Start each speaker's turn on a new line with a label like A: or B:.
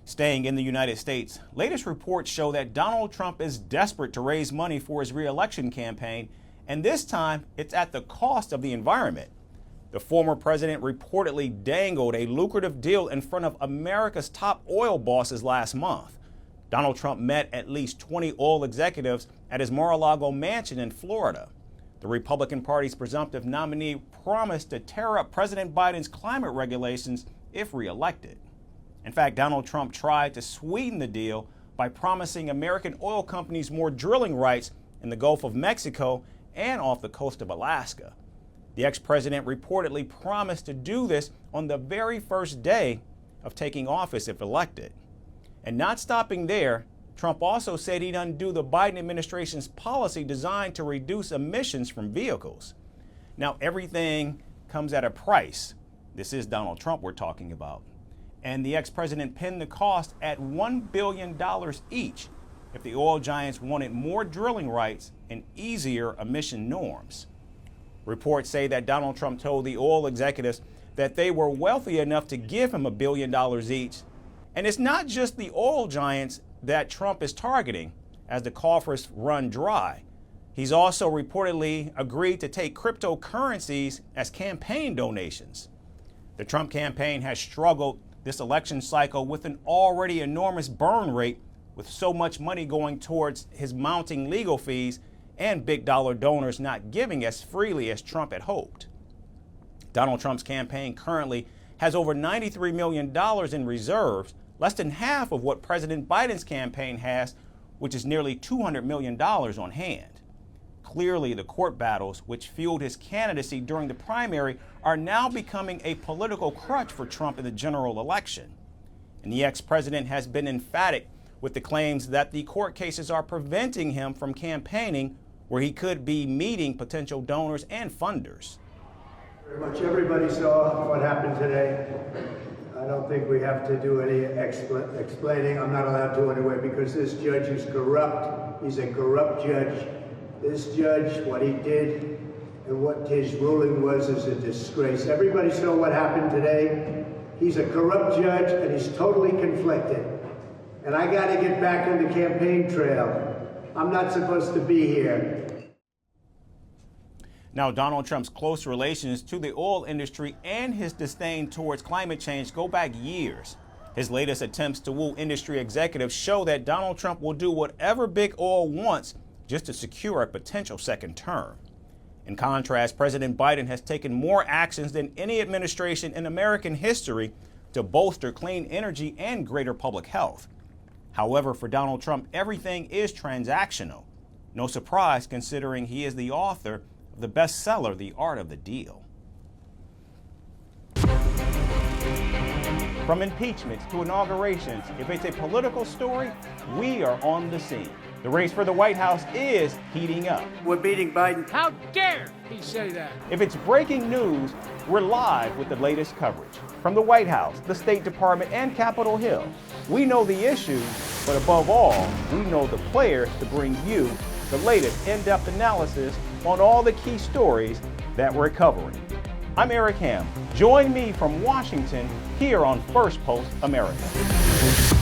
A: Staying in the United States, latest reports show that Donald Trump is desperate to raise money for his re-election campaign, and this time it's at the cost of the environment. The former president reportedly dangled a lucrative deal in front of America's top oil bosses last month. Donald Trump met at least 20 oil executives at his Mar-A-Lago mansion in Florida. The Republican Party's presumptive nominee promised to tear up President Biden's climate regulations if re-elected. In fact, Donald Trump tried to sweeten the deal by promising American oil companies more drilling rights in the Gulf of Mexico and off the coast of Alaska. The ex-president reportedly promised to do this on the very first day of taking office if elected. And not stopping there, Trump also said he'd undo the Biden administration's policy designed to reduce emissions from vehicles. Now, everything comes at a price. This is Donald Trump we're talking about. And the ex-president pinned the cost at $1 billion each if the oil giants wanted more drilling rights and easier emission norms. Reports say that Donald Trump told the oil executives that they were wealthy enough to give him $1 billion each. And it's not just the oil giants that Trump is targeting as the coffers run dry. He's also reportedly agreed to take cryptocurrencies as campaign donations. The Trump campaign has struggled this election cycle with an already enormous burn rate, with so much money going towards his mounting legal fees and big dollar donors not giving as freely as Trump had hoped. Donald Trump's campaign currently has over $93 million in reserves, less than half of what President Biden's campaign has, which is nearly $200 million on hand. Clearly, the court battles, which fueled his candidacy during the primary, are now becoming a political crutch for Trump in the general election. And the ex-president has been emphatic with the claims that the court cases are preventing him from campaigning, where he could be meeting potential donors and funders.
B: Very much. Everybody saw what happened today. I don't think we have to do any explaining. I'm not allowed to anyway, because this judge is corrupt. He's a corrupt judge. This judge, what he did and what his ruling was, is a disgrace. Everybody saw what happened today. He's a corrupt judge and he's totally conflicted. And I got to get back on the campaign trail. I'm not supposed to be here.
A: Now, Donald Trump's close relations to the oil industry and his disdain towards climate change go back years. His latest attempts to woo industry executives show that Donald Trump will do whatever big oil wants just to secure a potential second term. In contrast, President Biden has taken more actions than any administration in American history to bolster clean energy and greater public health. However, for Donald Trump, everything is transactional. No surprise, considering he is the author of the bestseller, The Art of the Deal. From impeachments to inaugurations, if it's a political story, we are on the scene. The race for the White House is heating up.
B: We're beating Biden.
C: How dare he say that?
A: If it's breaking news, we're live with the latest coverage. From the White House, the State Department, and Capitol Hill, we know the issues, but above all, we know the players to bring you the latest in-depth analysis on all the key stories that we're covering. I'm Eric Ham. Join me from Washington here on Firstpost America.